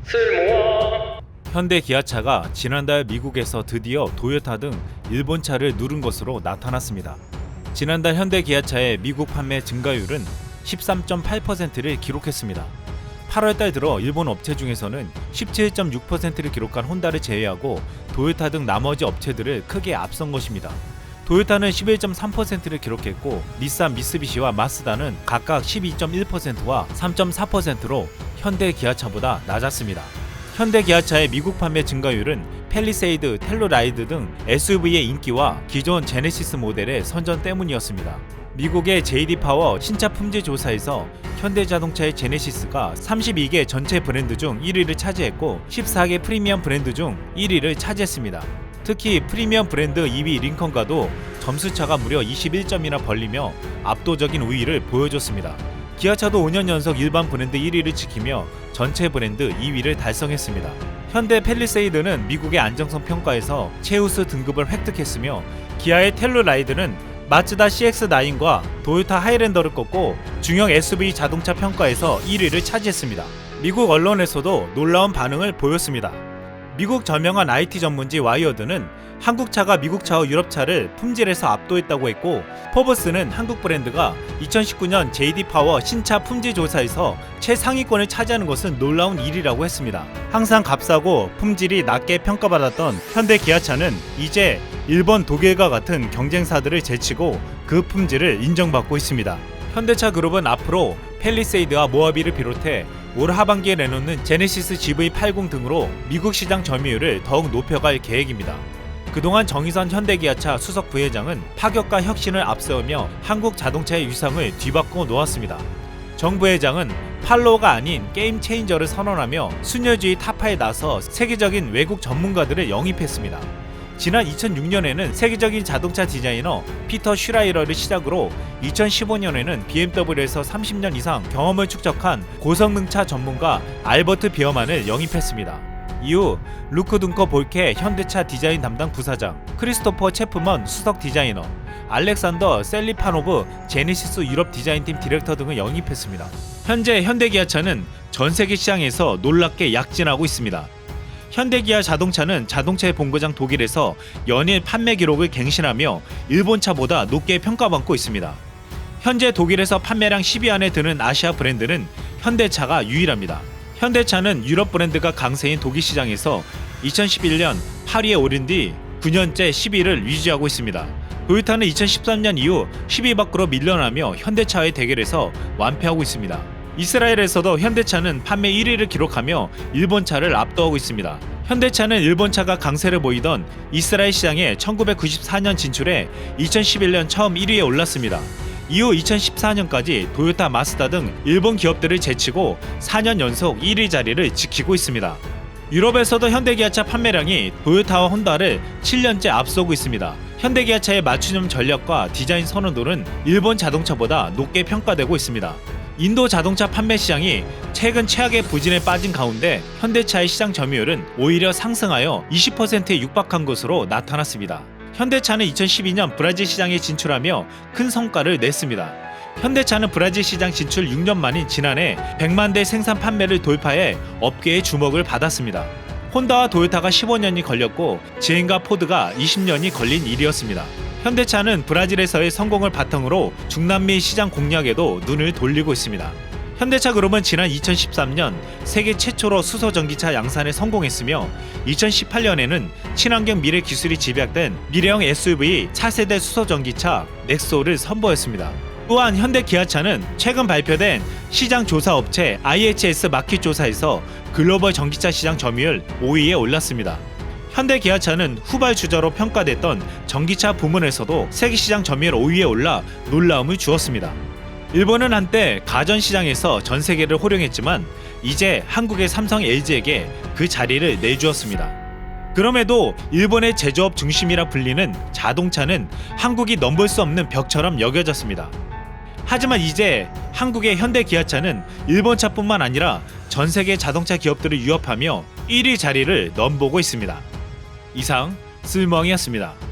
쓸모아. 현대 기아차가 지난달 미국에서 드디어 도요타 등 일본 차를 누른 것으로 나타났습니다. 지난달 현대 기아차의 미국 판매 증가율은 13.8%를 기록했습니다. 8월달 들어 일본 업체 중에서는 17.6%를 기록한 혼다를 제외하고 도요타 등 나머지 업체들을 크게 앞선 것입니다. 도요타는 11.3%를 기록했고 닛산 미쓰비시와 마쓰다는 각각 12.1%와 3.4%로 현대 기아차보다 낮았습니다. 현대 기아차의 미국 판매 증가율은 팰리세이드, 텔루라이드 등 SUV의 인기와 기존 제네시스 모델의 선전 때문이었습니다. 미국의 JD 파워 신차 품질 조사에서 현대자동차의 제네시스가 32개 전체 브랜드 중 1위를 차지했고 14개 프리미엄 브랜드 중 1위를 차지했습니다. 특히 프리미엄 브랜드 2위 링컨과도 점수차가 무려 21점이나 벌리며 압도적인 우위를 보여줬습니다. 기아차도 5년 연속 일반 브랜드 1위를 지키며 전체 브랜드 2위를 달성했습니다. 현대 팰리세이드는 미국의 안정성 평가에서 최우수 등급을 획득했으며 기아의 텔루라이드는 마츠다 CX-9과 도요타 하이랜더를 꺾고 중형 SUV 자동차 평가에서 1위를 차지했습니다. 미국 언론에서도 놀라운 반응을 보였습니다. 미국 저명한 IT 전문지 와이어드는 한국차가 미국차와 유럽차를 품질에서 압도했다고 했고 포브스는 한국 브랜드가 2019년 JD 파워 신차 품질 조사에서 최상위권을 차지하는 것은 놀라운 일이라고 했습니다. 항상 값싸고 품질이 낮게 평가받았던 현대 기아차는 이제 일본, 독일과 같은 경쟁사들을 제치고 그 품질을 인정받고 있습니다. 현대차 그룹은 앞으로 팰리세이드와 모하비를 비롯해 올 하반기에 내놓는 제네시스 GV80 등으로 미국 시장 점유율을 더욱 높여갈 계획입니다. 그동안 정의선 현대기아차 수석 부회장은 파격과 혁신을 앞세우며 한국 자동차의 위상을 뒤바꿔 놓았습니다. 정 부회장은 팔로워가 아닌 게임 체인저를 선언하며 순혈주의 타파에 나서 세계적인 외국 전문가들을 영입했습니다. 지난 2006년에는 세계적인 자동차 디자이너 피터 슈라이러를 시작으로 2015년에는 BMW에서 30년 이상 경험을 축적한 고성능차 전문가 알버트 비어만을 영입했습니다. 이후 루크 둔커 볼케 현대차 디자인 담당 부사장, 크리스토퍼 체프먼 수석 디자이너, 알렉산더 셀리파노브 제네시스 유럽 디자인팀 디렉터 등을 영입했습니다. 현재 현대기아차는 전세계 시장에서 놀랍게 약진하고 있습니다. 현대기아 자동차는 자동차의 본고장 독일에서 연일 판매 기록을 갱신하며 일본차보다 높게 평가받고 있습니다. 현재 독일에서 판매량 10위 안에 드는 아시아 브랜드는 현대차가 유일합니다. 현대차는 유럽 브랜드가 강세인 독일 시장에서 2011년 8위에 오른 뒤 9년째 10위를 유지하고 있습니다. 도요타는 2013년 이후 10위 밖으로 밀려나며 현대차의 대결에서 완패하고 있습니다. 이스라엘에서도 현대차는 판매 1위를 기록하며 일본차를 압도하고 있습니다. 현대차는 일본차가 강세를 보이던 이스라엘 시장에 1994년 진출해 2011년 처음 1위에 올랐습니다. 이후 2014년까지 도요타, 마쓰다 등 일본 기업들을 제치고 4년 연속 1위 자리를 지키고 있습니다. 유럽에서도 현대기아차 판매량이 도요타와 혼다를 7년째 앞서고 있습니다. 현대기아차의 맞춤형 전략과 디자인 선호도는 일본 자동차보다 높게 평가되고 있습니다. 인도 자동차 판매 시장이 최근 최악의 부진에 빠진 가운데 현대차의 시장 점유율은 오히려 상승하여 20%에 육박한 것으로 나타났습니다. 현대차는 2012년 브라질 시장에 진출하며 큰 성과를 냈습니다. 현대차는 브라질 시장 진출 6년 만인 지난해 100만 대 생산 판매를 돌파해 업계의 주목을 받았습니다. 혼다와 도요타가 15년이 걸렸고 GM과 포드가 20년이 걸린 일이었습니다. 현대차는 브라질에서의 성공을 바탕으로 중남미 시장 공략에도 눈을 돌리고 있습니다. 현대차 그룹은 지난 2013년 세계 최초로 수소 전기차 양산에 성공했으며 2018년에는 친환경 미래 기술이 집약된 미래형 SUV 차세대 수소 전기차 넥소를 선보였습니다. 또한 현대 기아차는 최근 발표된 시장 조사 업체 IHS 마켓 조사에서 글로벌 전기차 시장 점유율 5위에 올랐습니다. 현대 기아차는 후발주자로 평가됐던 전기차 부문에서도 세계시장 점유율 5위에 올라 놀라움을 주었습니다. 일본은 한때 가전시장에서 전세계를 호령했지만 이제 한국의 삼성, LG에게 그 자리를 내주었습니다. 그럼에도 일본의 제조업 중심이라 불리는 자동차는 한국이 넘볼 수 없는 벽처럼 여겨졌습니다. 하지만 이제 한국의 현대 기아차는 일본차뿐만 아니라 전세계 자동차 기업들을 유업하며 1위 자리를 넘보고 있습니다. 이상 쓸멍이었습니다.